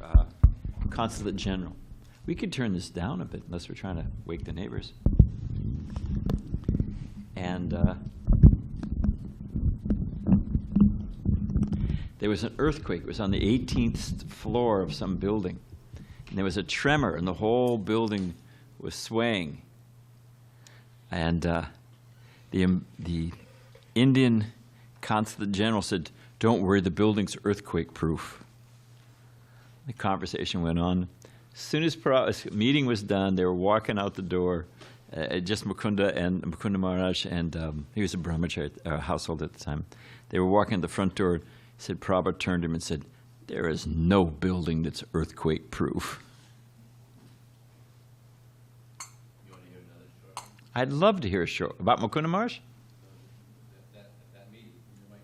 Mr. Consulate General. We could turn this down a bit unless we're trying to wake the neighbors. And there was an earthquake. It was on the 18th floor of some building. And there was a tremor, and the whole building was swaying. And the Indian Consulate General said, "Don't worry, the building's earthquake-proof." The conversation went on. As soon as the meeting was done, they were walking out the door, just Mukunda Maharaj, and he was a brahmachari household at the time. They were walking at the front door. He said, Prabhupada turned to him and said, "There is no building that's earthquake-proof." You want to hear another story? I'd love to hear a show about Mukunda Maharaj. That meeting, you might.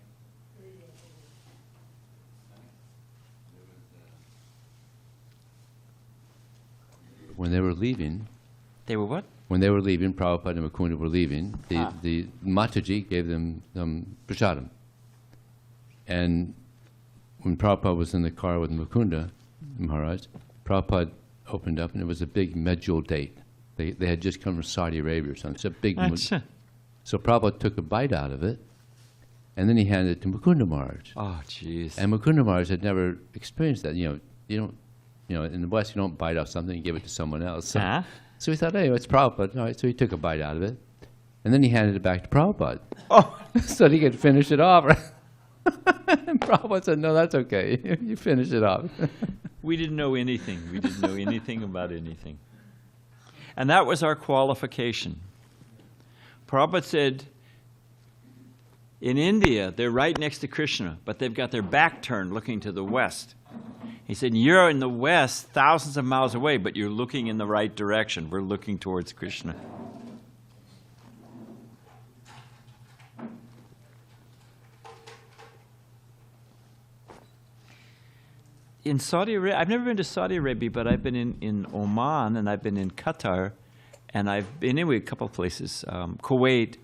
When they were leaving. They were what? When they were leaving, Prabhupada and Mukunda were leaving, the Mataji gave them prasadam. And when Prabhupada was in the car with Mukunda Maharaj, Prabhupada opened up and it was a big medjool date. They had just come from Saudi Arabia or something. It's a big So Prabhupada took a bite out of it, and then he handed it to Mukunda Maharaj. Oh, jeez. And Mukunda Maharaj had never experienced that. You don't, in the West, you don't bite off something and give it to someone else. So he thought, hey, it's Prabhupada. All right, so he took a bite out of it. And then he handed it back to Prabhupada. Oh. So that he could finish it off. And Prabhupada said, no, that's okay. You finish it off. We didn't know anything. We didn't know anything about anything. And that was our qualification. Prabhupada said, in India, they're right next to Krishna, but they've got their back turned looking to the west. He said, you're in the west, thousands of miles away, but you're looking in the right direction. We're looking towards Krishna. In Saudi Arabia, I've never been to Saudi Arabia, but I've been in Oman, and I've been in Qatar, and I've been anyway a couple of places, Kuwait.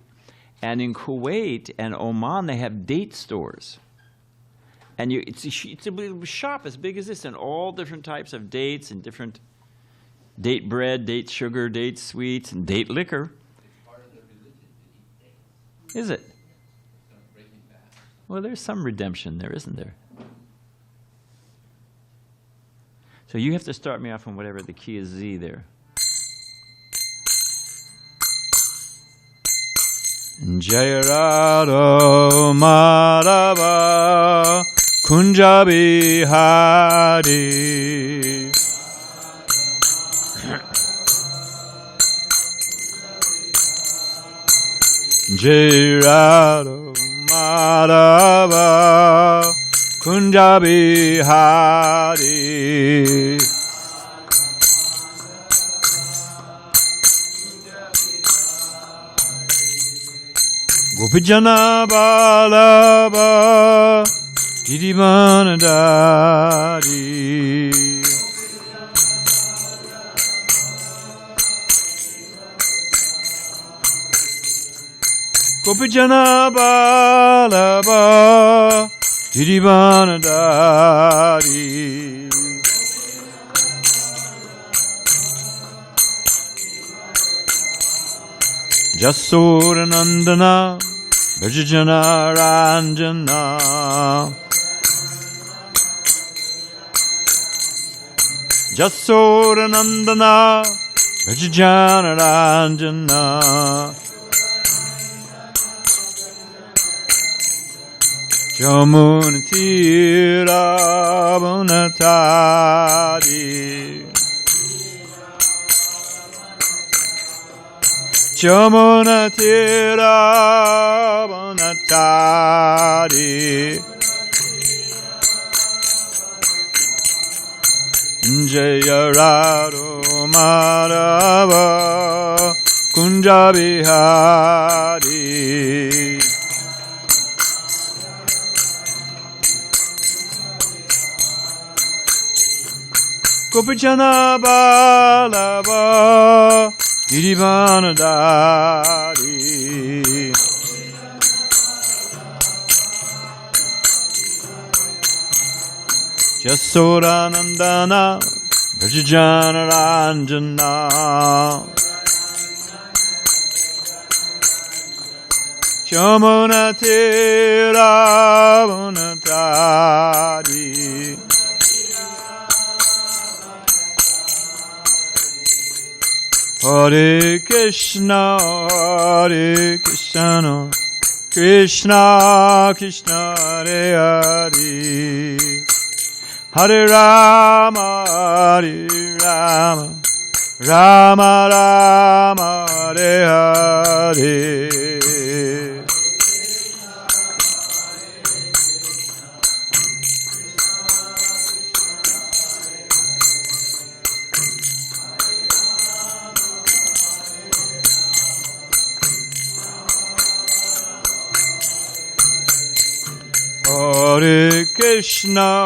And in Kuwait and Oman, they have date stores. And it's a little shop as big as this, and all different types of dates and different date bread, date sugar, date sweets, and date liquor. It's part of their religion to eat dates. Is it? Some breaking fast. Well, there's some redemption there, isn't there? So you have to start me off on whatever the key is Z there. Jaya Radha Madhava Kunja Bihari. Jaya Radha Madhava Kunja Bihari. Gopijana Balaba Girivanadari. Gopijana Balaba Girivanadari. Jasodanandana Bhajajana Ranjana. Jasodanandana Bhajajana Ranjana. Jamunatira Bunatari. Jamunatira Bunatari. Jaya Radha Madhava Kunja Bihari. Gopijana Balava Girivanadari. Yasodanandana Vrajanaranjana Yamunatira Munatari Hare Krishna Krishna Krishna Hare Hare Hare Rama Rama Rama Hare Hare Hare Krishna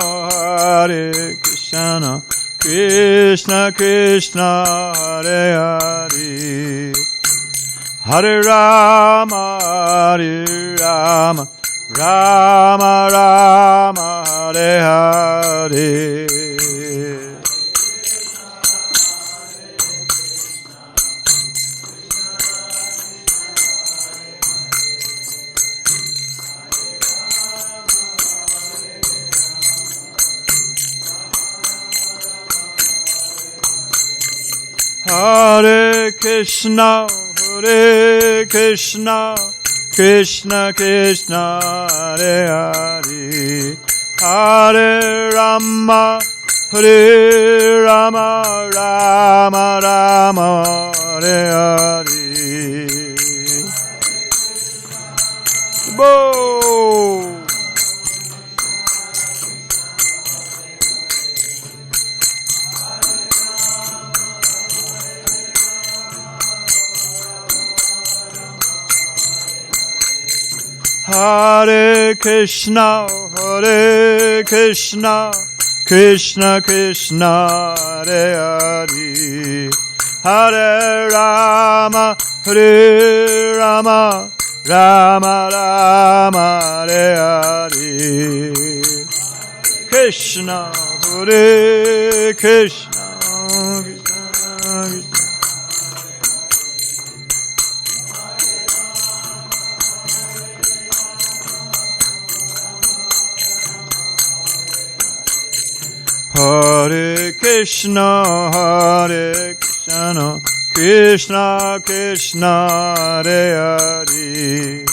Krishna Krishna Hare Hare Hare Rama Rama Rama Hare Hare Hare Krishna Krishna Krishna Hare Hare Hare Rama Rama Rama Hare Hare Bo Hare Krishna Krishna Krishna Hare Hare Hare Rama Rama Rama Hare Hare Krishna Hare Krishna Hare Krishna Krishna Krishna Hare Hare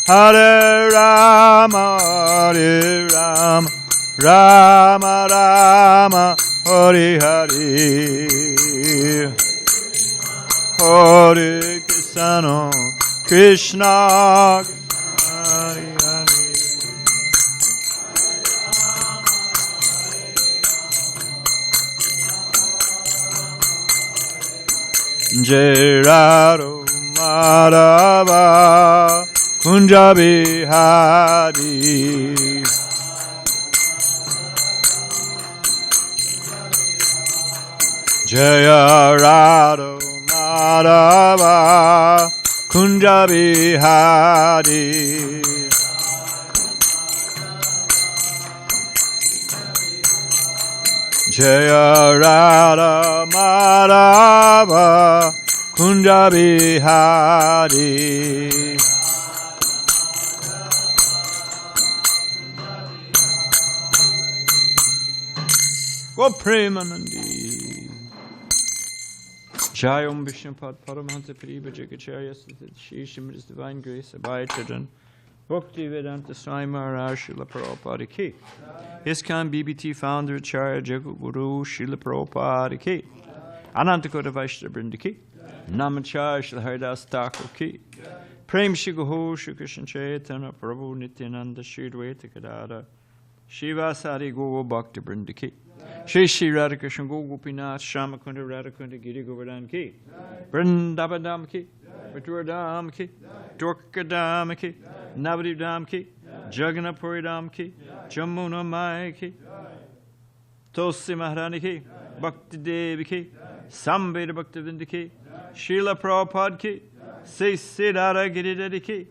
Hare Rama Rama Rama Hare Hare Hare Krishna Krishna Hare Hare Jai Radha Madhava Kunja Bihari Jaya Radha Madhava Kunja Bihari Jaya Radha Madhava Kunja Bihari Go Premanandi Jai Om Vishnupad Paramahansa Pariva Jagacharya Shri Shrimad Divine Grace Abhaya Children Bhakti Vedanta Swami Maharaj Srila Prabhupada Ki ISKCON BBT Founder Acharya Jagaguru Srila Prabhupada Ki Anantakota Vaishnava Vrinda Ki Namacharya Srila Haridas Thakur Ki Prem Shri Gaho Shri Krishna Chaitanya Prabhu Nityananda Shri Dvaita Kadada Shivasari Go Bhakti Vrinda Ki Shri Shri Radhakrishna Go Gopinath Shamakunda Radhakunda Giri Govardhan Ki Vrindavadam Ki Vituradam Ki Dwarkadam Ki Navadivdam Ki Jagannapuridam Ki Jamuna Mai Ki Tulsi Maharani Ki Bhakti Devi Ki Samveda Bhakti Vrinda Ki Srila Prabhupada Ki Say Siddhara Giridhari Ki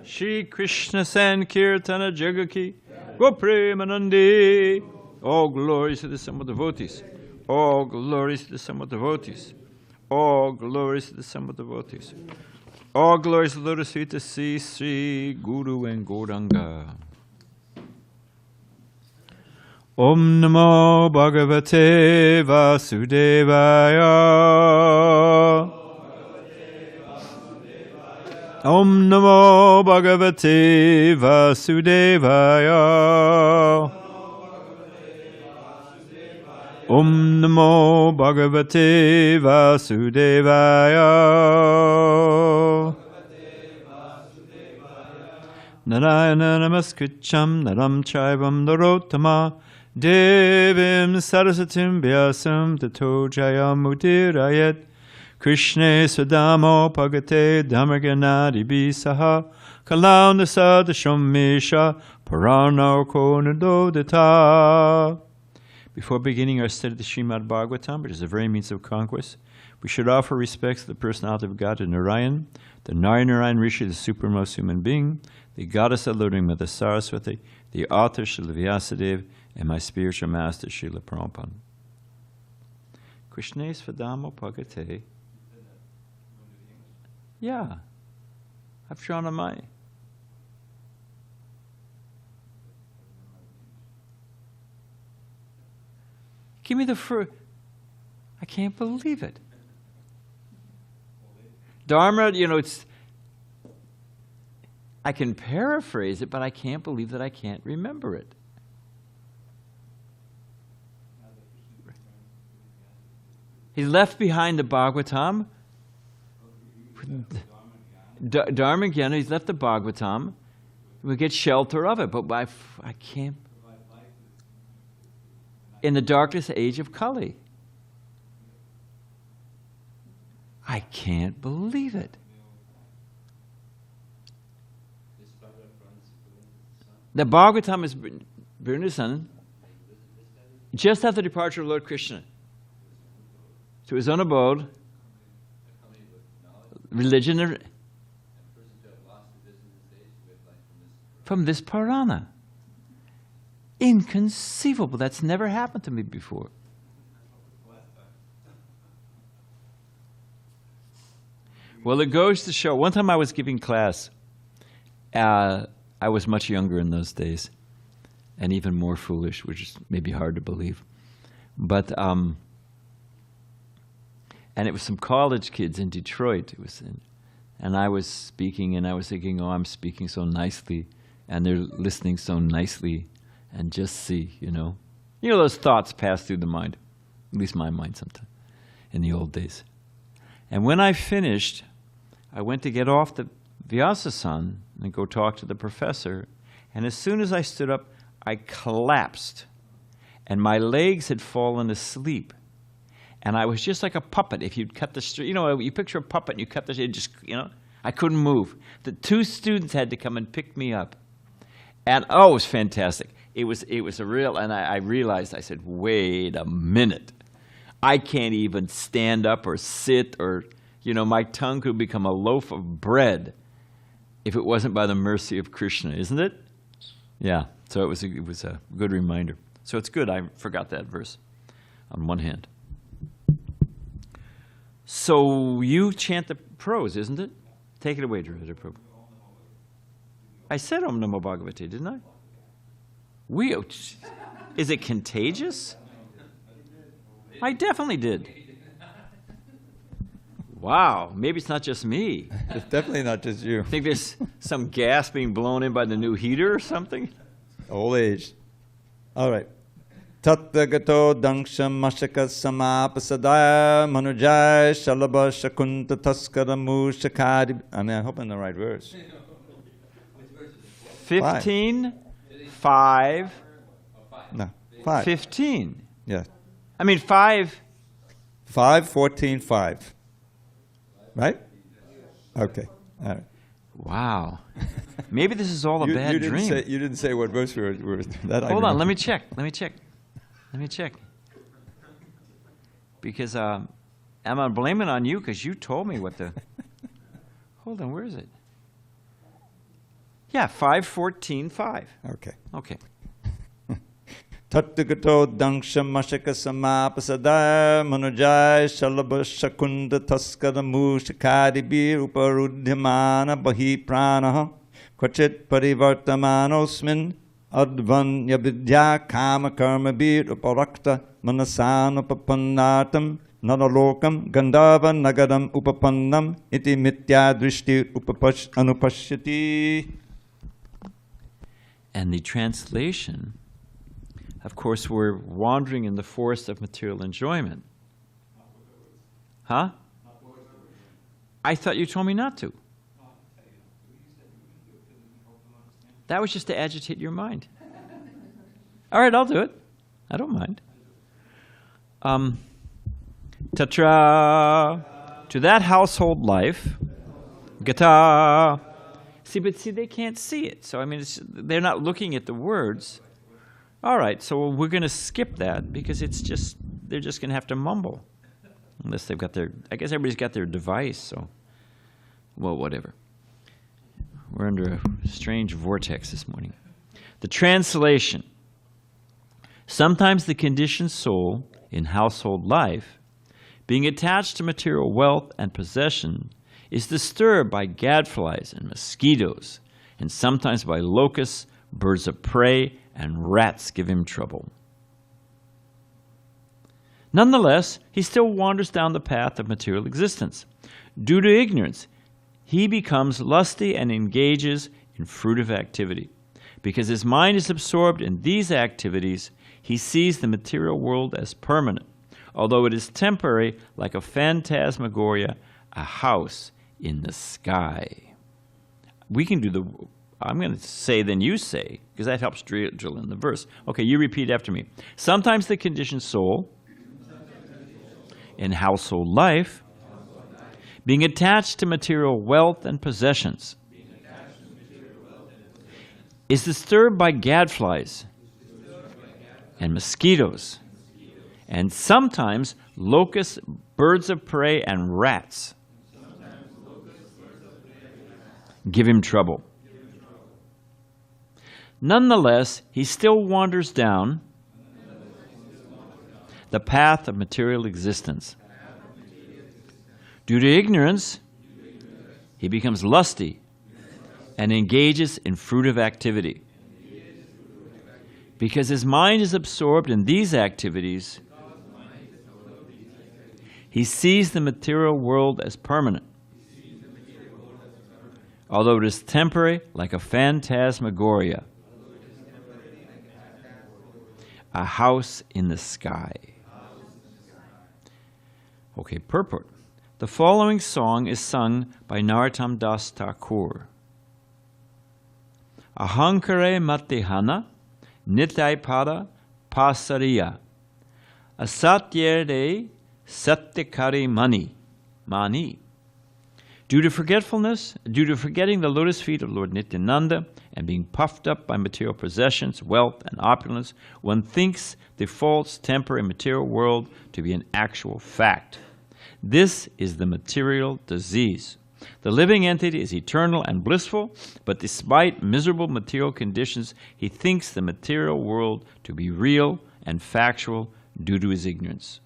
Shri Krishna Sankirtana Jaga Ki Go Premanandi All glories to the Summa devotees. All glories to the Summa devotees. All glories to the Summa devotees. All glories to the Lotus feet to see Sri Guru and Gauranga. Om Namo Bhagavate Vasudevaya. Om Namo Bhagavate Vasudevaya. Om Namo Bhagavate Vasudevaya. Narayana Namaskritcham Naram Chaivam Narottama Devim Sarasatim Vyasam Tato Jayam Udirayet Krishna Swadamo Pagate Dhammaganadi Bisaha Kalau Nasa Dashamisha Purana Konadodata. Before beginning our study of the Srimad Bhagavatam, which is a very means of conquest, we should offer respects to the personality of God, Narayan, the Narayan Rishi, the supremmost human being, the goddess alluding Mother Saraswati, the author Srila Vyasadeva, and my spiritual master Srila Prabhupada. Krishna Svadamo Pagate. Yeah, I've drawn on my. Give me the first. I can't believe it. Dharma, it's. I can paraphrase it, but I can't believe that I can't remember it. He left behind the Bhagavatam. Dharma Gyana, he's left the Bhagavatam. We get shelter of it, but I can't. In the darkest age of Kali. I can't believe it. The Bhagavatam is Vrinda's son, just after the departure of Lord Krishna to his own abode, religion from this Purana. Inconceivable. That's never happened to me before. Well, it goes to show. One time I was giving class. I was much younger in those days, and even more foolish, which is maybe hard to believe. But and it was some college kids in Detroit. And I was speaking, and I was thinking, oh, I'm speaking so nicely, and they're listening so nicely. And just see, those thoughts pass through the mind, at least my mind sometimes, in the old days. And when I finished, I went to get off the Vyasa-san and go talk to the professor. And as soon as I stood up, I collapsed. And my legs had fallen asleep. And I was just like a puppet. If you'd cut the string, you picture a puppet and you cut the string, I couldn't move. The two students had to come and pick me up. And it was fantastic. It was a real, and I realized, I said, wait a minute. I can't even stand up or sit or, my tongue could become a loaf of bread if it wasn't by the mercy of Krishna, isn't it? Yeah, so it was a good reminder. So it's good I forgot that verse on one hand. So you chant the prose, isn't it? Take it away, Dhruva Prabhu. I said Om Namo Bhagavate, didn't I? Is it contagious? I definitely did. Wow, maybe it's not just me. It's definitely not just you. Think there's some gas being blown in by the new heater or something? Old age. All right. Tattagato dangsham mashaka samapasadaya manujaya shalaba shakunta taskaramu shakari. I hope I'm in the right verse. 15, 5. No, 5. 15. Yeah. 5. 5, 14, 5. Right? Okay. All right. Wow. Maybe this is all a bad dream. You didn't say what verse we were that. Hold on, let me check. Because I'm blaming on you because you told me what the... Hold on, where is it? Yeah, 5, 14, 5. Okay. Okay. Tattagato Dangsha Mashaka Samapasadaya Manujaya Shalabha Shakunda Taskara Mushakari Bir Uparudhyamana Bahi Pranaha Kvachit Parivartamanosmin Advanya Vidya Kama Karma Bir Uparakta Manasana Upapannatam Nanalokam Gandhava Nagaram Upapannam Iti Mitya Drishti Anupashyati. And the translation, of course, we're wandering in the forest of material enjoyment. Huh? I thought you told me not to. That was just to agitate your mind. All right, I'll do it. I don't mind. Tatra, to that household life, gata. See, they can't see it. So, I mean, they're not looking at the words. All right, so we're going to skip that because they're just going to have to mumble. Unless they've got I guess everybody's got their device, so, well, whatever. We're under a strange vortex this morning. The translation. Sometimes the conditioned soul in household life, being attached to material wealth and possession, is disturbed by gadflies and mosquitoes, and sometimes by locusts, birds of prey, and rats give him trouble. Nonetheless, he still wanders down the path of material existence. Due to ignorance, he becomes lusty and engages in fruitive activity. Because his mind is absorbed in these activities, he sees the material world as permanent, although it is temporary, like a phantasmagoria, a house in the sky. We can do I'm going to say, then you say, because that helps drill in the verse. Okay, you repeat after me. Sometimes the conditioned soul in household life, being attached to material wealth and possessions, is disturbed by gadflies and mosquitoes, and sometimes locusts, birds of prey, and rats give him trouble. Nonetheless, he still wanders down the path of material existence. Due to ignorance, he becomes lusty and engages in fruitive activity. Because his mind is absorbed in these activities, he sees the material world as permanent, although it is temporary, like a phantasmagoria, a house in the sky. Okay, purport. The following song is sung by Narottam Das Thakur. Ahankare matihana nitai pada pasariya asatyerde satyakari mani. Due to forgetfulness, due to forgetting the lotus feet of Lord Nityananda and being puffed up by material possessions, wealth, and opulence, one thinks the false temporary material world to be an actual fact. This is the material disease. The living entity is eternal and blissful, but despite miserable material conditions, he thinks the material world to be real and factual due to his ignorance.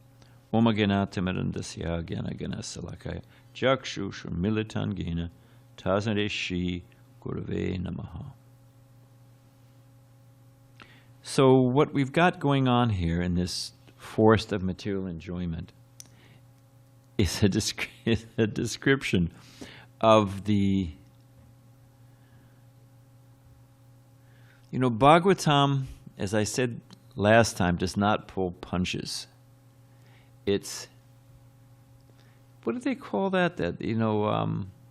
Om Gana Timirandasya Gana Gana Salakaya Jakshu Shurmilitan Gena Tazare Shri Gurave Namaha. So what we've got going on here in this forest of material enjoyment is a description of the, Bhagavatam, as I said last time, does not pull punches. It's, what do they call that? That,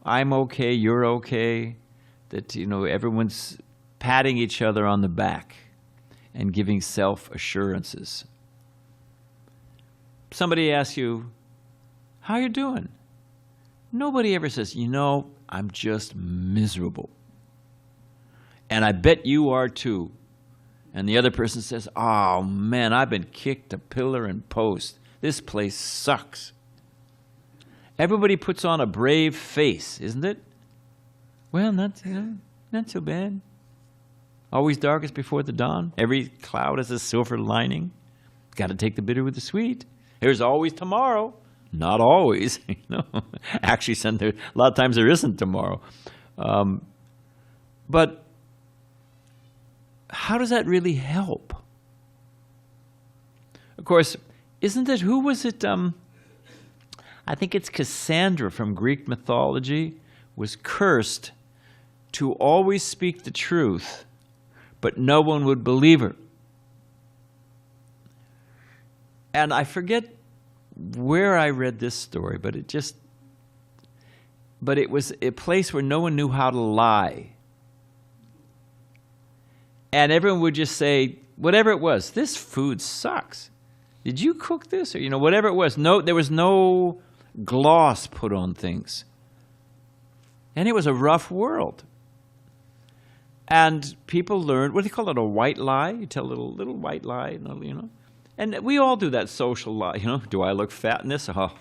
I'm okay, you're okay. That, everyone's patting each other on the back and giving self-assurances. Somebody asks you, how you doing? Nobody ever says, I'm just miserable. And I bet you are too. And the other person says, oh man, I've been kicked to pillar and post. This place sucks. Everybody puts on a brave face, isn't it? Well, not too bad. Always darkest before the dawn. Every cloud has a silver lining. Got to take the bitter with the sweet. There's always tomorrow. Not always, you know. Actually, a lot of times there isn't tomorrow. But how does that really help? Of course, isn't it, who was it? I think it's Cassandra from Greek mythology was cursed to always speak the truth, but no one would believe her. And I forget where I read this story, but it was a place where no one knew how to lie. And everyone would just say, whatever it was, this food sucks. Did you cook this? Or, you know, whatever it was. No, there was no gloss put on things. And it was a rough world. And people learned, what do you call it, a white lie? You tell a little white lie, you know. And we all do that social lie, you know. Do I look fat in this? Oh,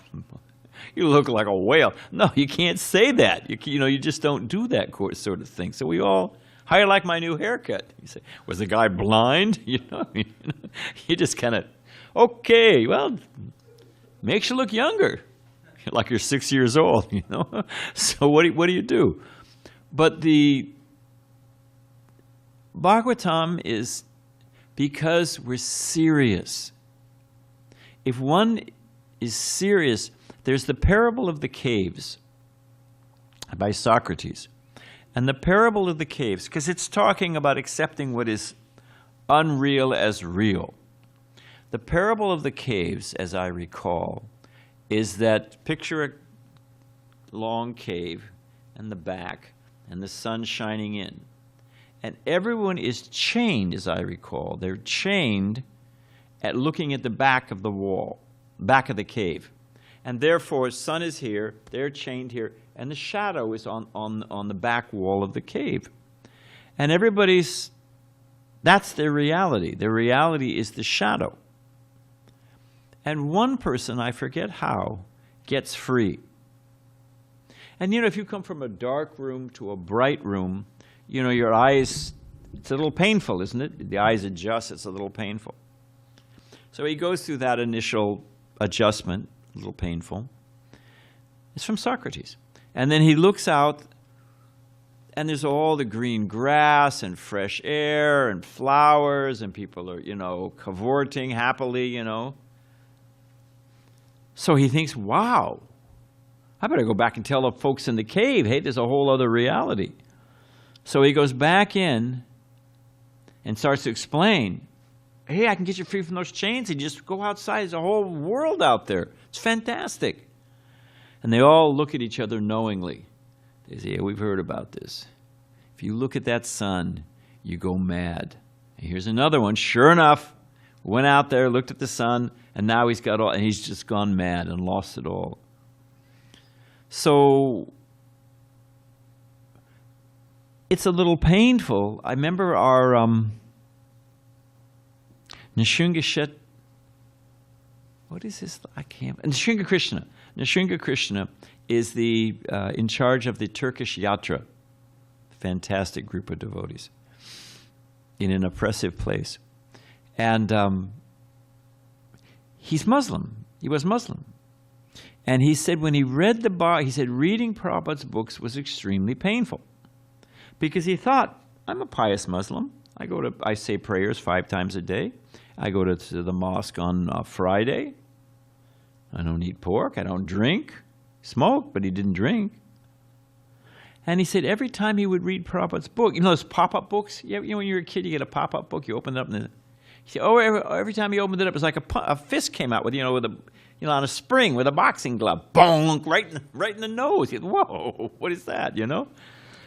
you look like a whale. No, you can't say that. You just don't do that sort of thing. So we all, how you like my new haircut? You say, was the guy blind? You just kind of, okay, well, makes you look younger, like you're 6 years old, you know. So what do you do? But the Bhagavatam is because we're serious. If one is serious, there's the parable of the caves by Socrates. And the parable of the caves, because it's talking about accepting what is unreal as real. The parable of the caves, as I recall, is that picture a long cave and the back and the sun shining in. And everyone is chained, as I recall. They're chained at looking at the back of the wall, back of the cave. And therefore, sun is here, they're chained here, and the shadow is on the back wall of the cave. And that's their reality. Their reality is the shadow. And one person, I forget how, gets free. And if you come from a dark room to a bright room, your eyes, it's a little painful, isn't it? The eyes adjust, it's a little painful. So he goes through that initial adjustment, a little painful. It's from Socrates. And then he looks out, and there's all the green grass and fresh air and flowers, and people are, cavorting happily, So he thinks, wow, I better go back and tell the folks in the cave, hey, there's a whole other reality. So he goes back in and starts to explain, hey, I can get you free from those chains and just go outside. There's a whole world out there. It's fantastic. And they all look at each other knowingly. They say, yeah, we've heard about this. If you look at that sun, you go mad. And here's another one. Sure enough, went out there, looked at the sun, and now he's just gone mad and lost it all. So it's a little painful. I remember our Nrsimha, what is this? I can't. Nrsimha Krishna. Nrsimha Krishna is in charge of the Turkish Yatra. Fantastic group of devotees in an oppressive place. And he's Muslim. He was Muslim. And he said when he read reading Prabhupada's books was extremely painful. Because he thought, I'm a pious Muslim. I say prayers 5 times a day. I go to the mosque on Friday. I don't eat pork. I don't drink. Smoke, but he didn't drink. And he said every time he would read Prabhupada's book, those pop-up books? When you're a kid, you get a pop-up book, you open it up, and he said, every time he opened it up, it was like a fist came out with on a spring with a boxing glove. Bonk, right in the nose. He said, whoa, what is that, And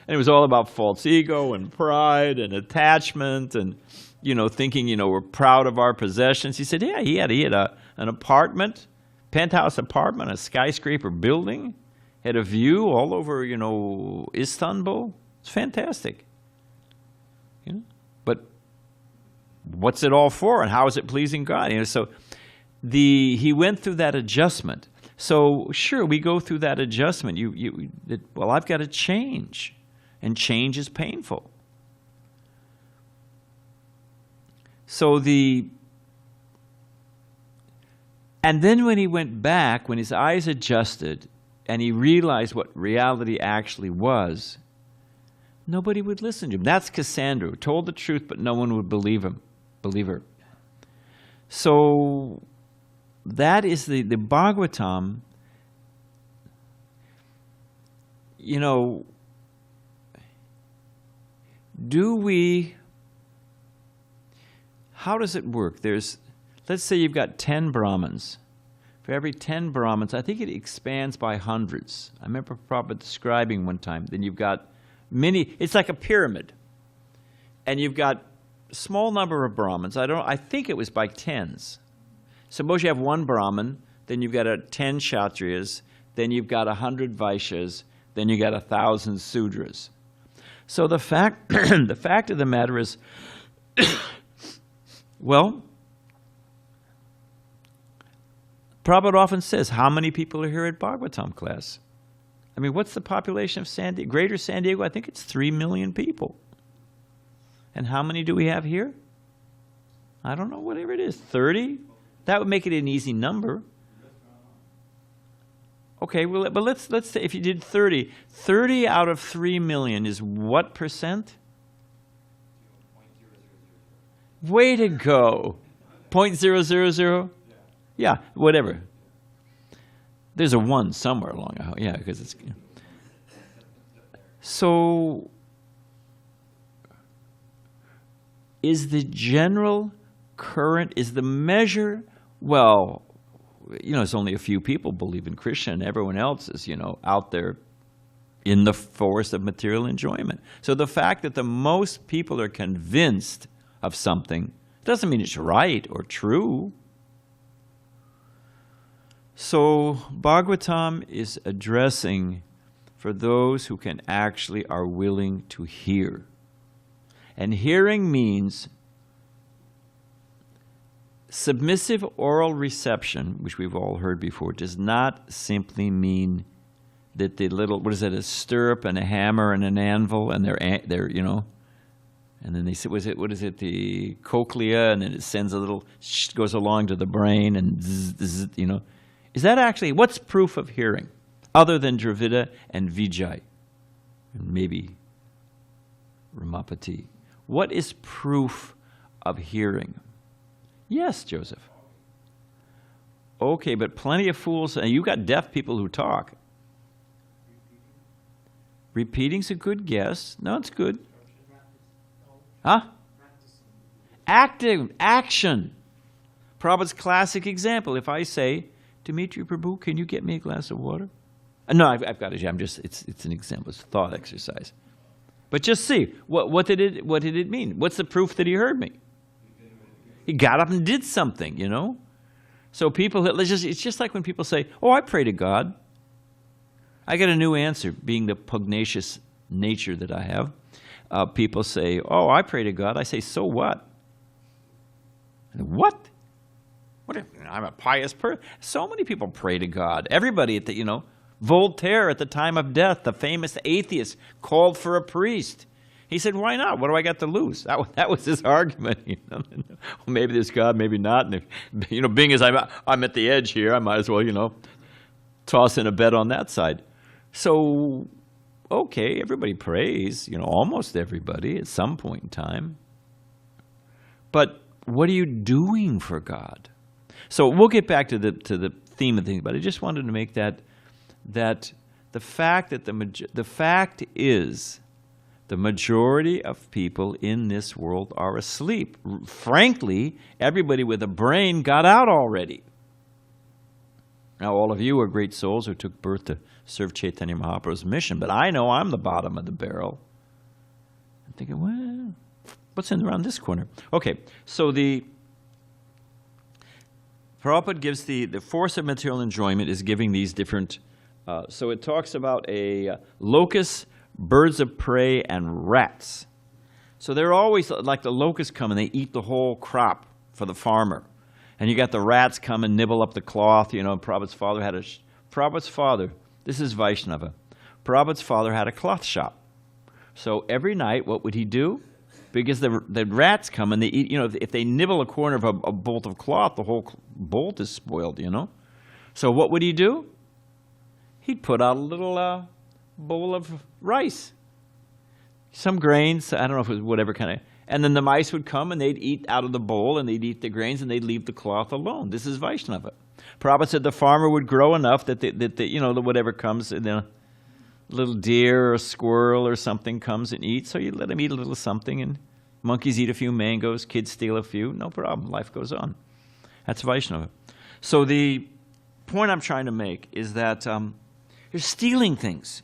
it was all about false ego and pride and attachment and, thinking, we're proud of our possessions. He said, yeah, he had an apartment, penthouse apartment, a skyscraper building, had a view all over, Istanbul. It's fantastic. But what's it all for and how is it pleasing God? So he went through that adjustment. So sure, we go through that adjustment. I've got to change. And change is painful. So and then when he went back, when his eyes adjusted and he realized what reality actually was, nobody would listen to him. That's Cassandra, who told the truth, but no one would believe her. So that is the Bhagavatam. You know, how does it work? Let's say you've got 10 Brahmins. For every 10 Brahmins, I think it expands by hundreds. I remember Prabhupada describing one time. Then you've got it's like a pyramid. And you've got a small number of Brahmins. I think it was by tens. Suppose you have one Brahmin, then you've got 10 Kshatriyas, then you've got 100 Vaishyas, then you got 1,000 Sudras. So the fact of the matter is, well, Prabhupada often says, how many people are here at Bhagavatam class? I mean, what's the population of Greater San Diego? I think it's 3 million people. And how many do we have here? I don't know, whatever it is, 30? That would make it an easy number. Okay, well, but let's say if you did 30 out of 3 million is what percent? Way to go. 0.000? Yeah, whatever. There's a 1 somewhere along. Yeah, because it's. So, is the general current, is the measure, well, you know, it's only a few people believe in Krishna and everyone else is, you know, out there in the forest of material enjoyment. So the fact that the most people are convinced of something doesn't mean it's right or true. So Bhagavatam is addressing for those who can actually are willing to hear. And hearing means submissive oral reception, which we've all heard before, does not simply mean that the little, what is it, a stirrup and a hammer and an anvil, and they're you know, and then they say, what is it, the cochlea, and then it sends a little, goes along to the brain, and zzz, zzz, you know. Is that actually, what's proof of hearing, other than Dravida and Vijay, and maybe Ramapati? What is proof of hearing? Yes, Joseph. Okay, but plenty of fools, and you got deaf people who talk. Repeating's a good guess. No, it's good. Huh? Action. Prabhupada's classic example. If I say, Dimitri Prabhu, can you get me a glass of water? No, I've got it. It's an example. It's a thought exercise. But just see, what did it mean? What's the proof that he heard me? He got up and did something, you know? So it's just like when people say, oh, I pray to God. I get a new answer, being the pugnacious nature that I have. People say, oh, I pray to God. I say, so what? What? I'm a pious person. So many people pray to God. Everybody Voltaire at the time of death, the famous atheist, called for a priest. He said, why not? What do I got to lose? That was his argument. Well, maybe there's God, maybe not. And if, being as I'm at the edge here, I might as well, toss in a bet on that side. So, okay, everybody prays, almost everybody at some point in time. But what are you doing for God? So we'll get back to the theme of things, but I just wanted to make that the fact that the fact is the majority of people in this world are asleep. Frankly, everybody with a brain got out already. Now, all of you are great souls who took birth to serve Chaitanya Mahaprabhu's mission, but I know I'm the bottom of the barrel. I'm thinking, well, what's in around this corner? Okay, so Prabhupada gives the force of material enjoyment is giving these different, so it talks about a locust, birds of prey, and rats. So they're always, like the locusts come and they eat the whole crop for the farmer. And you got the rats come and nibble up the cloth. Prabhupada's father, this is Vaishnava. Prabhupada's father had a cloth shop. So every night, what would he do? because the rats come and they eat, if they nibble a corner of a bolt of cloth, the whole bolt is spoiled, So what would he do? He'd put out a little bowl of rice, some grains, I don't know if it was whatever kind of, and then the mice would come and they'd eat out of the bowl and they'd eat the grains and they'd leave the cloth alone. This is Vaishnava. Prabhupada said the farmer would grow enough that, whatever comes, a little deer or a squirrel or something comes and eats, so you let him eat a little something, and monkeys eat a few mangoes, kids steal a few, no problem, life goes on. That's Vaishnava. So the point I'm trying to make is that you're stealing things.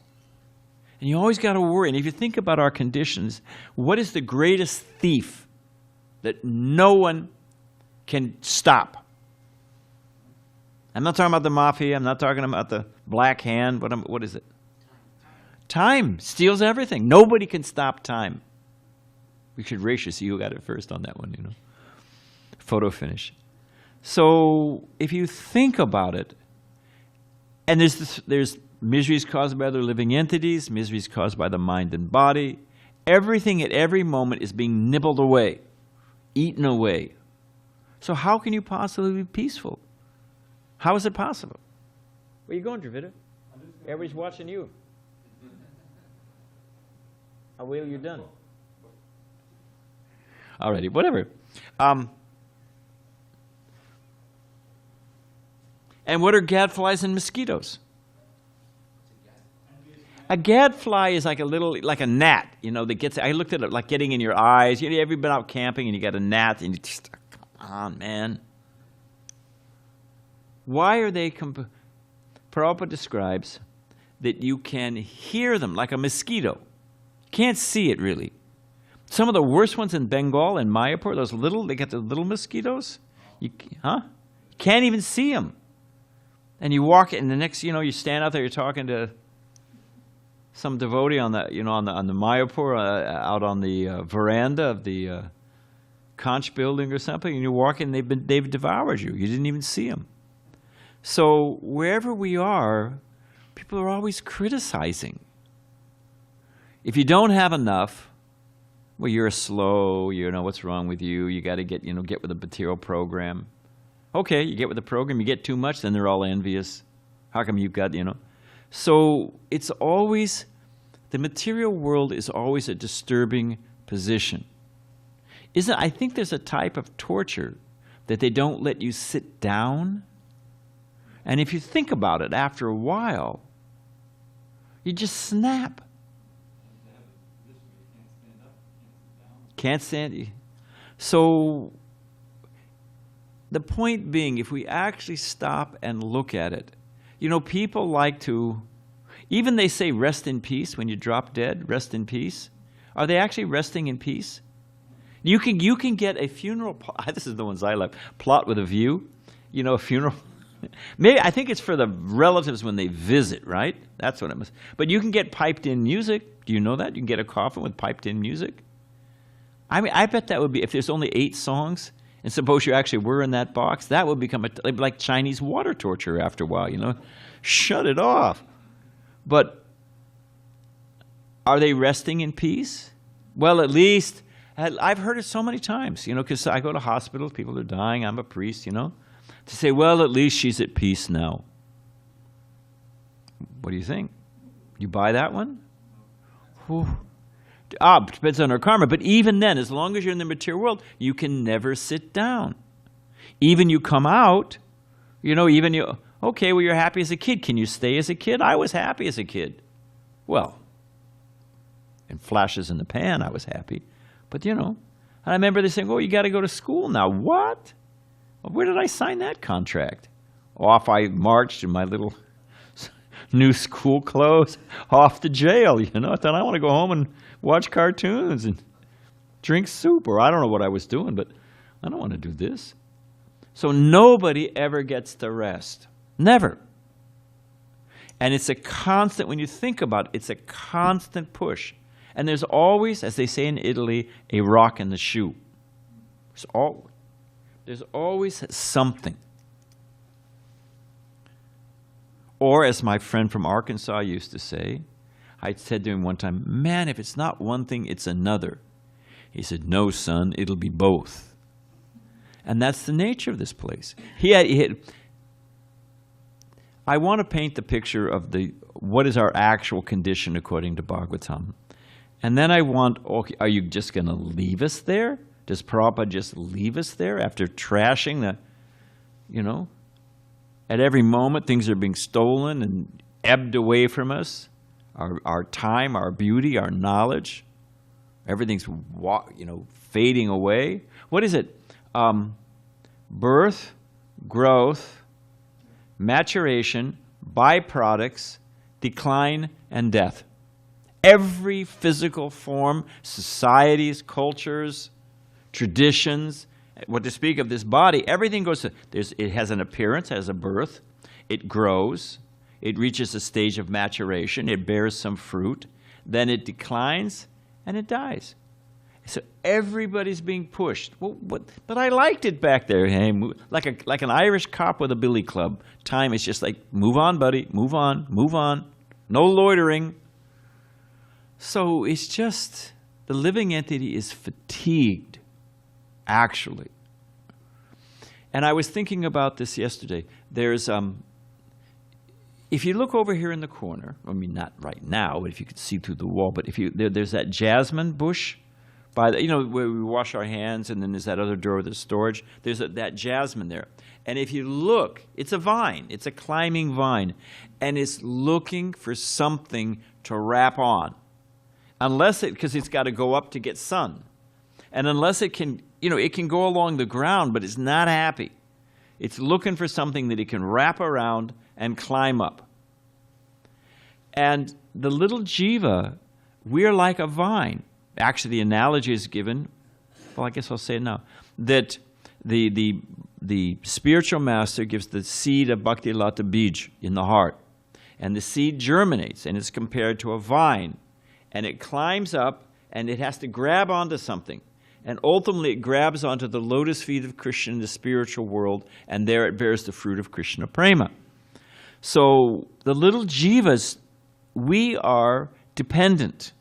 And you always got to worry. And if you think about our conditions, what is the greatest thief that no one can stop? I'm not talking about the mafia. I'm not talking about the black hand. What is it? Time steals everything. Nobody can stop time. We should race you, see who got it first on that one, Photo finish. So if you think about it, and there's miseries caused by other living entities, miseries caused by the mind and body. Everything at every moment is being nibbled away, eaten away. So how can you possibly be peaceful? How is it possible? Where are you going, Dravida? Everybody's watching you. How well you done? Alrighty, whatever. And what are gadflies and mosquitoes? A gadfly is like a gnat, that gets, I looked at it like getting in your eyes. You ever been out camping and you got a gnat and you just, come on, man. Why are they, Prabhupada describes that you can hear them like a mosquito. You can't see it really. Some of the worst ones in Bengal and Mayapur, they get the little mosquitoes. You can't even see them. And you walk, and the next, you stand out there, you're talking to some devotee on the, on the Mayapur, out on the veranda of the conch building or something, and you walk in, they've devoured you. You didn't even see them. So wherever we are, people are always criticizing. If you don't have enough, well, you're slow. What's wrong with you? You got to get with the material program. Okay, you get with the program. You get too much, then they're all envious. How come you've got, So it's always, the material world is always a disturbing position. I think there's a type of torture that they don't let you sit down. And if you think about it, after a while, you just snap. Can't stand. So the point being, if we actually stop and look at it, people like to, even they say rest in peace when you drop dead, rest in peace. Are they actually resting in peace? You can get a funeral plot. This is the ones I love. Plot with a view. A funeral. Maybe I think it's for the relatives when they visit, right? That's what it must. But you can get piped in music. Do you know that? You can get a coffin with piped in music. I mean, I bet that would be, if there's only 8 songs, and suppose you actually were in that box, that would become like Chinese water torture after a while, Shut it off. But are they resting in peace? Well, at least, I've heard it so many times, because I go to hospitals, people are dying, I'm a priest, to say, well, at least she's at peace now. What do you think? You buy that one? Whew. Depends on her karma. But even then, as long as you're in the material world, you can never sit down. Even you come out, okay, well, you're happy as a kid. Can you stay as a kid? I was happy as a kid. Well, in flashes in the pan, I was happy. But, and I remember they saying, oh, you got to go to school now. What? Well, where did I sign that contract? Off I marched in my little new school clothes, off to jail, I thought I want to go home and watch cartoons and drink soup, or I don't know what I was doing, but I don't want to do this. So nobody ever gets to rest. Never. And it's a constant, when you think about it, it's a constant push. And there's always, as they say in Italy, a rock in the shoe. There's always something. Or as my friend from Arkansas used to say, I said to him one time, man, if it's not one thing, it's another. He said, no, son, it'll be both. And that's the nature of this place. I want to paint the picture of what is our actual condition according to Bhagavatam. And then I want, okay, are you just going to leave us there? Does Prabhupada just leave us there after trashing at every moment things are being stolen and ebbed away from us? Our time, our beauty, our knowledge, everything's fading away. What is it? Birth, growth, maturation, byproducts, decline, and death. Every physical form, societies, cultures, traditions, what to speak of this body, everything goes to, it has an appearance, has a birth, it grows, it reaches a stage of maturation, it bears some fruit, then it declines, and it dies. So everybody's being pushed. Well, but I liked it back there. Hey, like an Irish cop with a billy club. Time is just like, move on, buddy, move on, move on. No loitering. So it's just, the living entity is fatigued, actually. And I was thinking about this yesterday. There's, if you look over here in the corner, I mean, not right now, but if you could see through the wall, but there's that jasmine bush by the, where we wash our hands, and then there's that other door with the storage. There's that jasmine there. And if you look, it's a vine. It's a climbing vine. And it's looking for something to wrap on. Because it's got to go up to get sun. And unless it can, it can go along the ground, but it's not happy. It's looking for something that it can wrap around and climb up. And the little jiva, we're like a vine. Actually, the analogy is given, well, I guess I'll say it now, that the spiritual master gives the seed of Bhakti Lata Bij in the heart. And the seed germinates, and it's compared to a vine. And it climbs up, and it has to grab onto something. And ultimately, it grabs onto the lotus feet of Krishna in the spiritual world, and there it bears the fruit of Krishna Prema. So the little jivas, we are dependent.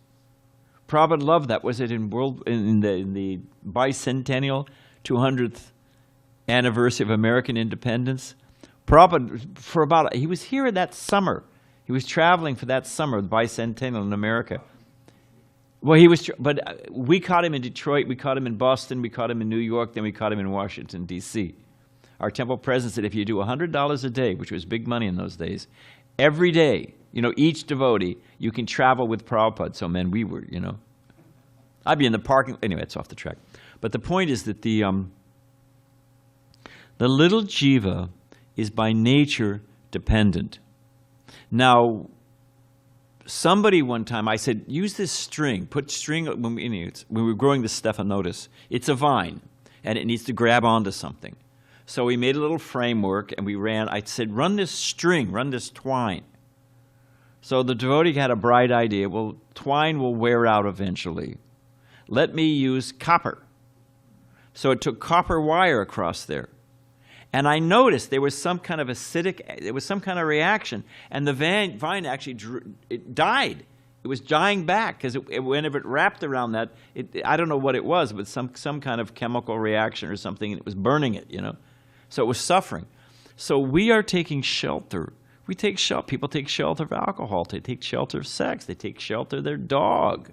Prabhupada loved that. Was it in the bicentennial 200th anniversary of American independence? Prabhupada, he was here that summer. He was traveling for that summer, the bicentennial in America. Well, but we caught him in Detroit, we caught him in Boston, we caught him in New York, then we caught him in Washington, D.C. Our temple president said, if you do $100 a day, which was big money in those days, every day, each devotee, you can travel with Prabhupada. So, man, we were, I'd be in the parking, anyway, it's off the track. But the point is that the little jiva is by nature dependent. Now, somebody one time, I said, use this string, put string, when we were growing this stephanotis, it's a vine, and it needs to grab onto something. So we made a little framework, and I said, run this string, run this twine. So the devotee had a bright idea, well, twine will wear out eventually. Let me use copper. So it took copper wire across there. And I noticed there was some kind of there was some kind of reaction, and the vine actually it died. It was dying back, because whenever it wrapped around that, I don't know what it was, but some kind of chemical reaction or something, and it was burning it, So it was suffering. So we are taking shelter. We take shelter. People take shelter of alcohol. They take shelter of sex. They take shelter of their dog.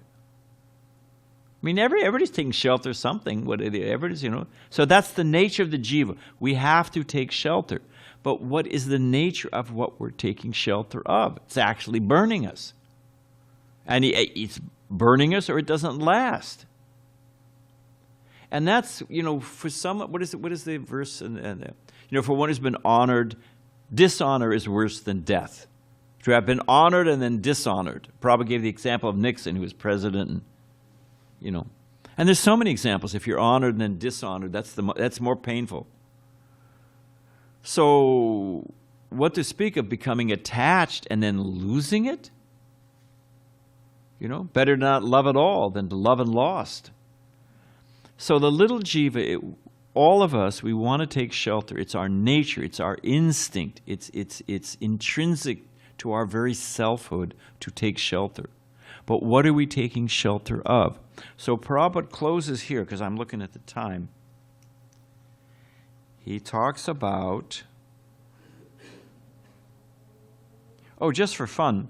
I mean, everybody's taking shelter of something. Everybody's, So that's the nature of the jiva. We have to take shelter. But what is the nature of what we're taking shelter of? It's actually burning us. And it's burning us, or it doesn't last. And that's, for some, what is the verse? For one who's been honored, dishonor is worse than death. To have been honored and then dishonored. Prabhupada gave the example of Nixon, who was president, and and there's so many examples. If you're honored and then dishonored, that's more painful. So, what to speak of becoming attached and then losing it? Better to not love at all than to love and lost. So the little jiva, all of us, we want to take shelter. It's our nature. It's our instinct. It's intrinsic to our very selfhood to take shelter. But what are we taking shelter of? So Prabhupada closes here, because I'm looking at the time. He talks about, just for fun,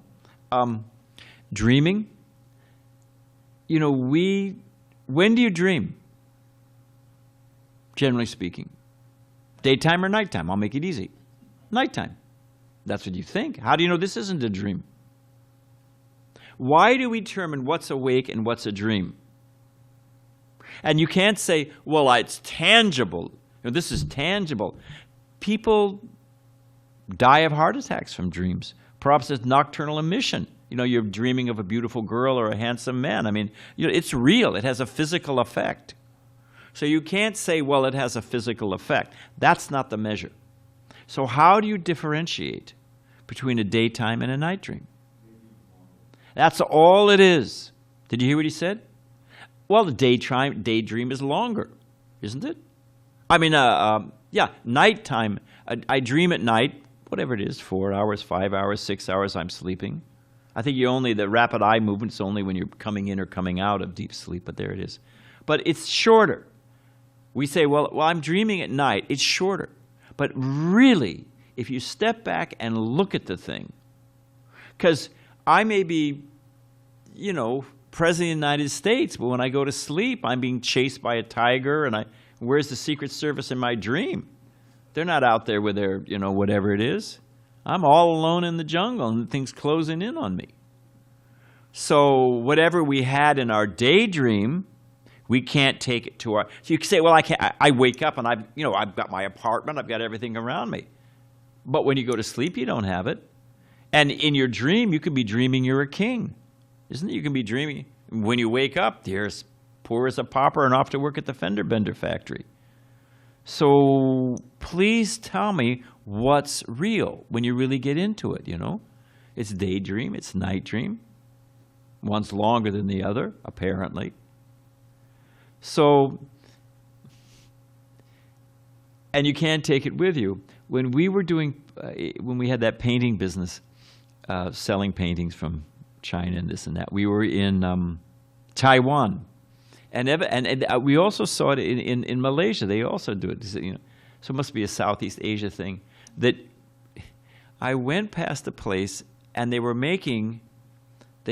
dreaming. When do you dream? Generally speaking. Daytime or nighttime? I'll make it easy. Nighttime. That's what you think. How do you know this isn't a dream? Why do we determine what's awake and what's a dream? And you can't say, well, it's tangible. This is tangible. People die of heart attacks from dreams. Prabhupada says nocturnal emission. You're dreaming of a beautiful girl or a handsome man. I mean, it's real. It has a physical effect. So you can't say, well, it has a physical effect. That's not the measure. So how do you differentiate between a daytime and a night dream? That's all it is. Did you hear what he said? Well, the daydream is longer, isn't it? I mean, nighttime. I dream at night, whatever it is, 4 hours, 5 hours, 6 hours, I'm sleeping. I think the rapid eye movement's only when you're coming in or coming out of deep sleep, but there it is. But it's shorter. We say, well, I'm dreaming at night. It's shorter. But really, if you step back and look at the thing, because I may be, President of the United States, but when I go to sleep, I'm being chased by a tiger, and where's the Secret Service in my dream? They're not out there with their, whatever it is. I'm all alone in the jungle, and things closing in on me. So whatever we had in our daydream, we can't take it to our. So you can say, well, I can't. I wake up and I've got my apartment, I've got everything around me. But when you go to sleep, you don't have it. And in your dream, you could be dreaming you're a king, isn't it? You can be dreaming when you wake up, you're as poor as a pauper and off to work at the fender bender factory. So please tell me what's real when you really get into it. It's daydream, it's night dream. One's longer than the other, apparently. So, and you can't take it with you. When we were when we had that painting business, selling paintings from China and this and that, we were in Taiwan. And we also saw it in Malaysia. They also do it. So it must be a Southeast Asia thing. That I went past a place and they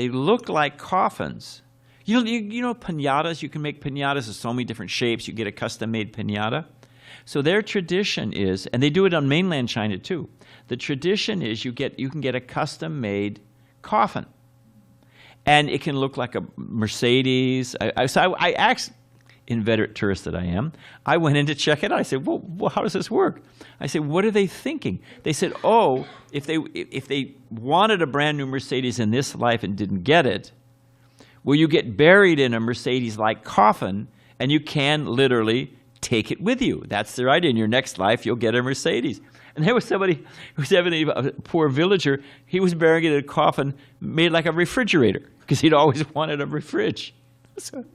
looked like coffins. You know piñatas? You can make piñatas of so many different shapes. You get a custom-made piñata. So their tradition is, and they do it on mainland China too, the tradition is you can get a custom-made coffin. And it can look like a Mercedes. So I asked, inveterate tourist that I am, I went in to check it out. I said, well, how does this work? I said, what are they thinking? They said, if they wanted a brand new Mercedes in this life and didn't get it, well, you get buried in a Mercedes-like coffin, and you can literally take it with you. That's the idea. In your next life, you'll get a Mercedes. And there was somebody who was a poor villager. He was buried in a coffin made like a refrigerator because he'd always wanted a fridge. So,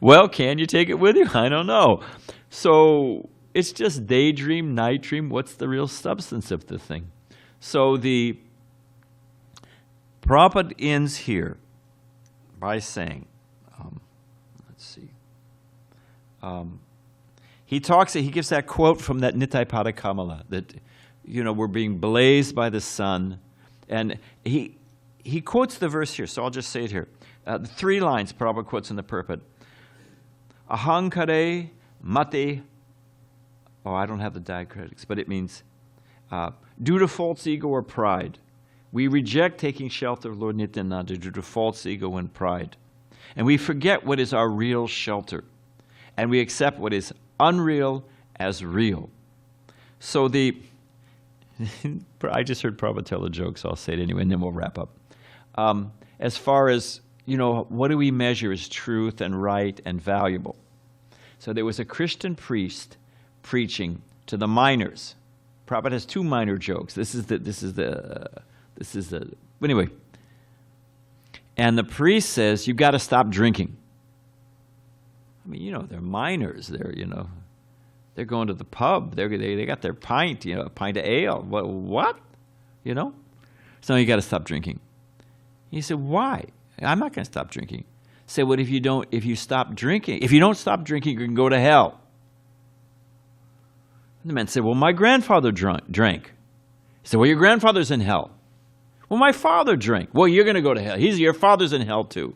well, can you take it with you? I don't know. So it's just daydream, night dream. What's the real substance of the thing? So the Prabhupada ends here by saying, let's see. He gives that quote from that Nitai Pada Kamala that, we're being blazed by the sun. And he quotes the verse here, so I'll just say it here. The 3 lines Prabhupada quotes in the purport. Ahankare mate, I don't have the diacritics, but it means due to false ego or pride. We reject taking shelter of Lord Nityananda due to false ego and pride. And we forget what is our real shelter. And we accept what is unreal as real. So I just heard Prabhupada tell a joke, so I'll say it anyway, and then we'll wrap up. As far as, what do we measure as truth and right and valuable? So there was a Christian priest preaching to the miners. Prabhupada has 2 minor jokes. Anyway. And the priest says, you've got to stop drinking. I mean, they're miners. They're going to the pub. They got their pint, a pint of ale. What? So you got to stop drinking. He said, why? I'm not going to stop drinking. Say, what if you don't stop drinking? If you don't stop drinking, you can go to hell. And the man said, well, my grandfather drank. He said, well, your grandfather's in hell. Well, my father drank. Well, you're going to go to hell. Your father's in hell too.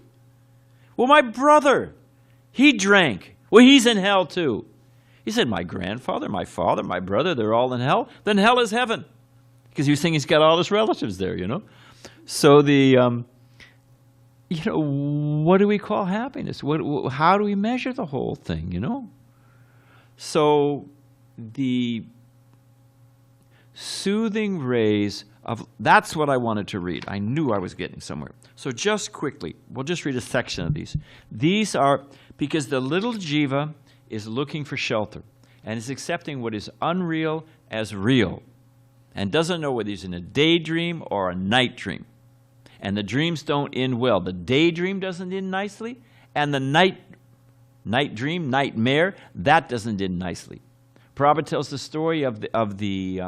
Well, my brother, he drank. Well, he's in hell too. He said, my grandfather, my father, my brother, they're all in hell. Then hell is heaven. Because he was thinking he's got all his relatives there, you know. So what do we call happiness? How do we measure the whole thing, you know? So the soothing rays of, that's what I wanted to read. I knew I was getting somewhere. So just quickly, we'll just read a section of these. These are, because the little jiva is looking for shelter and is accepting what is unreal as real and doesn't know whether he's in a daydream or a night dream. And the dreams don't end well. The daydream doesn't end nicely, and the night dream, nightmare, that doesn't end nicely. Prabhupada tells the story of the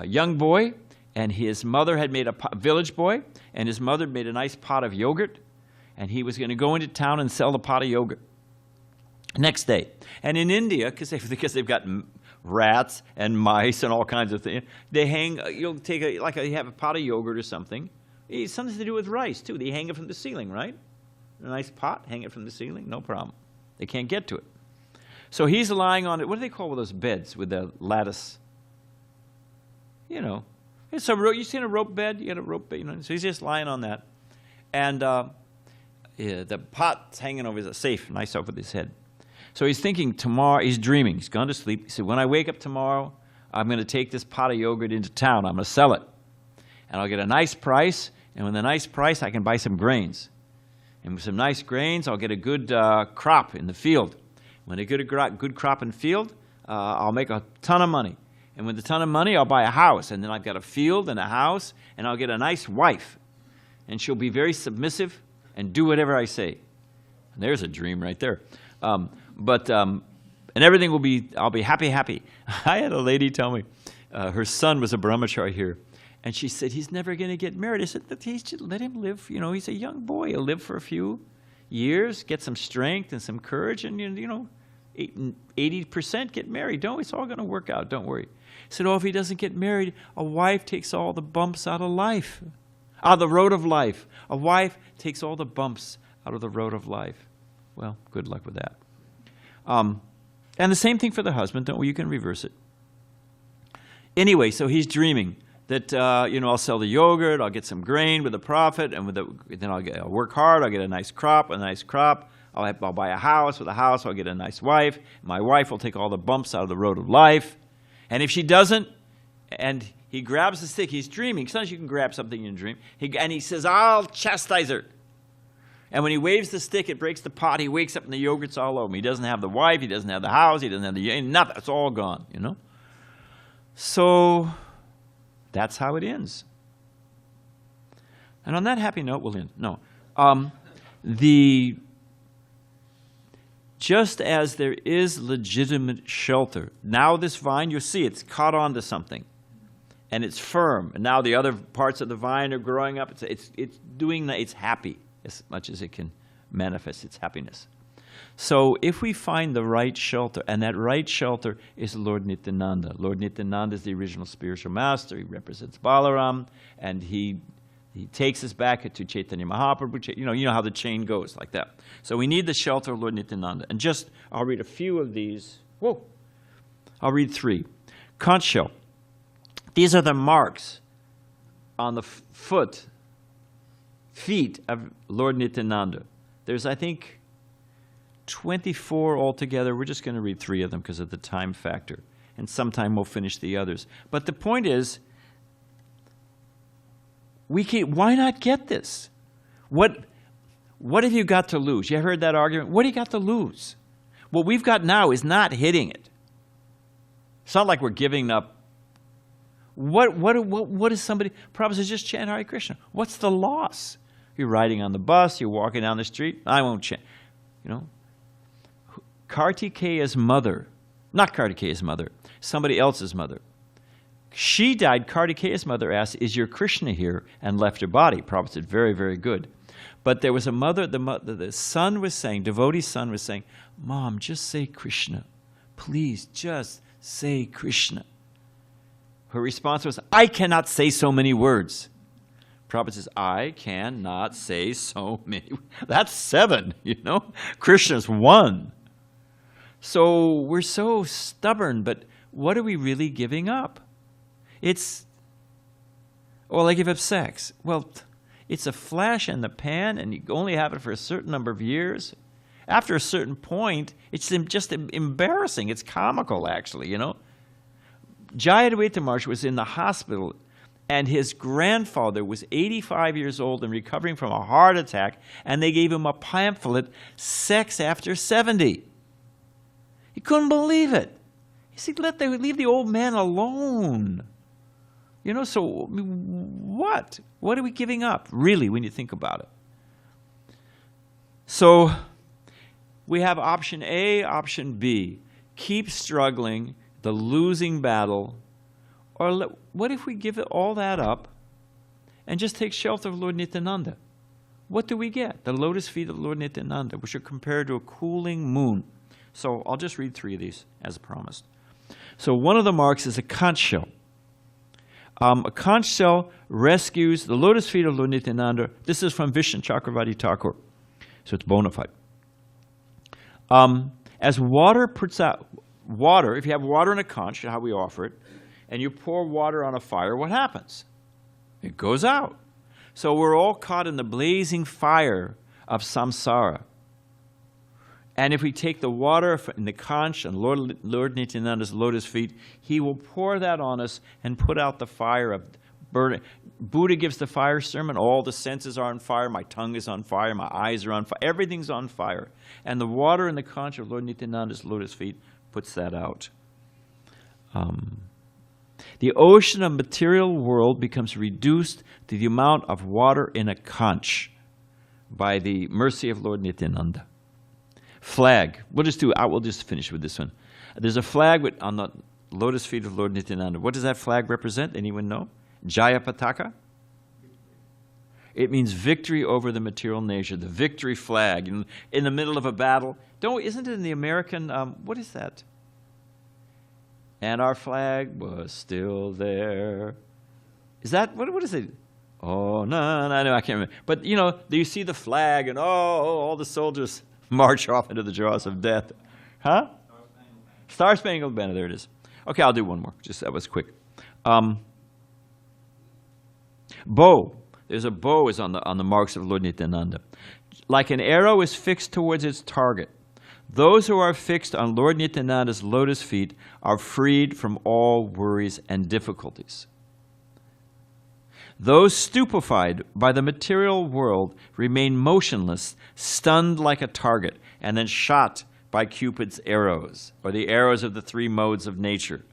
young boy, and his mother had made village boy, and his mother made a nice pot of yogurt, and he was going to go into town and sell the pot of yogurt next day. And in India, because they've got rats and mice and all kinds of things, they hang. You'll take you have a pot of yogurt or something. It's something to do with rice too. They hang it from the ceiling, right? A nice pot, hang it from the ceiling, no problem. They can't get to it. So he's lying on it. What do they call those beds with the lattice? You know, it's you seen a rope bed? You got a rope bed, you know. So he's just lying on that, and the pot's hanging over his safe, nice over his head. So he's thinking tomorrow. He's dreaming. He's gone to sleep. He said, "When I wake up tomorrow, I'm going to take this pot of yogurt into town. I'm going to sell it, and I'll get a nice price. And with a nice price, I can buy some grains. And with some nice grains, I'll get a good crop in the field. When I get a good crop in the field, I'll make a ton of money. And with a ton of money, I'll buy a house. And then I've got a field and a house, and I'll get a nice wife. And she'll be very submissive and do whatever I say." And there's a dream right there. And everything will be, I'll be happy, happy. I had a lady tell me, her son was a brahmachari here. And she said, he's never going to get married. I said, let him live. You know, he's a young boy. He'll live for a few years, get some strength and some courage, and, 80% get married. It's all going to work out. Don't worry. He said, if he doesn't get married, a wife takes all the bumps out of life, out of the road of life. A wife takes all the bumps out of the road of life. Well, good luck with that. And the same thing for the husband. You can reverse it. Anyway, so he's dreaming that, I'll sell the yogurt, I'll get some grain with a profit, and then I'll work hard, I'll get a nice crop, I'll buy a house, with a house I'll get a nice wife, my wife will take all the bumps out of the road of life, and if she doesn't, and he grabs the stick, he's dreaming, sometimes you can grab something in a dream, and he says, I'll chastise her. And when he waves the stick, it breaks the pot, he wakes up and the yogurt's all over him. He doesn't have the wife, he doesn't have the house, he doesn't have nothing, it's all gone, So that's how it ends. And on that happy note, we'll end. No. Just as there is legitimate shelter, now this vine, you see, it's caught onto something. And it's firm. And now the other parts of the vine are growing up. It's doing that. It's happy as much as it can manifest its happiness. So if we find the right shelter, and that right shelter is Lord Nityananda. Lord Nityananda is the original spiritual master. He represents Balaram, and he takes us back to Chaitanya Mahaprabhu. You know how the chain goes, like that. So we need the shelter of Lord Nityananda. And I'll read a few of these. Whoa! I'll read 3. Conch shell. These are the marks on the feet of Lord Nityananda. There's, I think, 24 altogether. We're just going to read 3 of them because of the time factor. And sometime we'll finish the others. But the point is, why not get this? What have you got to lose? You ever heard that argument? What do you got to lose? What we've got now is not hitting it. It's not like we're giving up. What is somebody? Prabhupada says, just chant Hare Krishna. What's the loss? You're riding on the bus, you're walking down the street. I won't chant. Kartikeya's mother, not Kartikeya's mother, somebody else's mother. She died. Kartikeya's mother asked, is your Krishna here? And left her body. Prabhupada said, very, very good. But there was a mother, the son was saying, devotee's son was saying, Mom, just say Krishna. Please, just say Krishna. Her response was, I cannot say so many words. Prabhupada says, I cannot say so many. That's 7, Krishna's 1. So we're so stubborn, but what are we really giving up? I give up sex. Well, it's a flash in the pan, and you only have it for a certain number of years. After a certain point, it's just embarrassing. It's comical, actually, Jayadvaita Maharaj was in the hospital, and his grandfather was 85 years old and recovering from a heart attack, and they gave him a pamphlet, Sex After 70. He couldn't believe it. He said, leave the old man alone. So what? What are we giving up, really, when you think about it? So we have option A, option B. Keep struggling, the losing battle. Or what if we give it all that up and just take shelter of Lord Nityananda? What do we get? The lotus feet of Lord Nityananda, which are compared to a cooling moon. So I'll just read 3 of these, as promised. So one of the marks is a conch shell. A conch shell rescues the lotus feet of Lord Nityananda. This is from Vishnu Chakravarti Thakur, so it's bona fide. As water puts out water, if you have water in a conch, how we offer it, and you pour water on a fire, what happens? It goes out. So we're all caught in the blazing fire of samsara. And if we take the water in the conch and Lord Nityananda's lotus feet, he will pour that on us and put out the fire of burning. Buddha gives the fire sermon. All the senses are on fire. My tongue is on fire. My eyes are on fire. Everything's on fire. And the water in the conch of Lord Nityananda's lotus feet puts that out. The ocean of material world becomes reduced to the amount of water in a conch by the mercy of Lord Nityananda. Flag. We'll just finish with this one. There's a flag on the lotus feet of Lord Nityananda. What does that flag represent? Anyone know? Jaya Pataka? It means victory over the material nature, the victory flag. In the middle of a battle. Isn't it in the American, what is that? And our flag was still there. Is that, what is it? Oh, no, I can't remember. But, you see the flag and all the soldiers march off into the jaws of death. Huh? Star Spangled Banner, there it is. Okay, I'll do one more. That was quick. Bow. There's a bow is on the marks of Lord Nityananda. Like an arrow is fixed towards its target. Those who are fixed on Lord Nityananda's lotus feet are freed from all worries and difficulties. Those stupefied by the material world remain motionless, stunned like a target, and then shot by Cupid's arrows, or the arrows of the 3 modes of nature.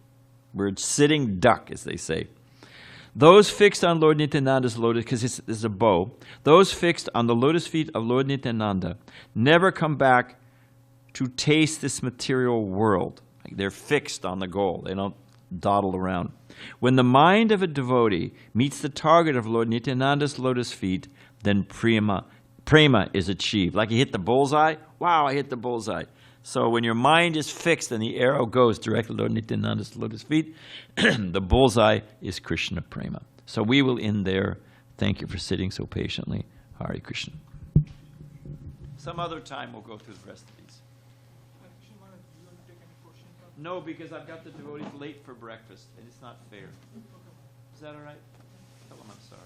We're sitting duck, as they say. Those fixed on Lord Nityananda's lotus, because this is a bow, those fixed on the lotus feet of Lord Nityananda never come back to taste this material world. They're fixed on the goal. They don't dawdle around. When the mind of a devotee meets the target of Lord Nityananda's lotus feet, then prema is achieved. Like you hit the bullseye. Wow, I hit the bullseye. So when your mind is fixed and the arrow goes directly to Lord Nityananda's lotus feet, the bullseye is Krishna prema. So we will end there. Thank you for sitting so patiently. Hare Krishna. Some other time we'll go through the rest of these. No, because I've got the devotees late for breakfast, and it's not fair. Is that all right? Tell them I'm sorry.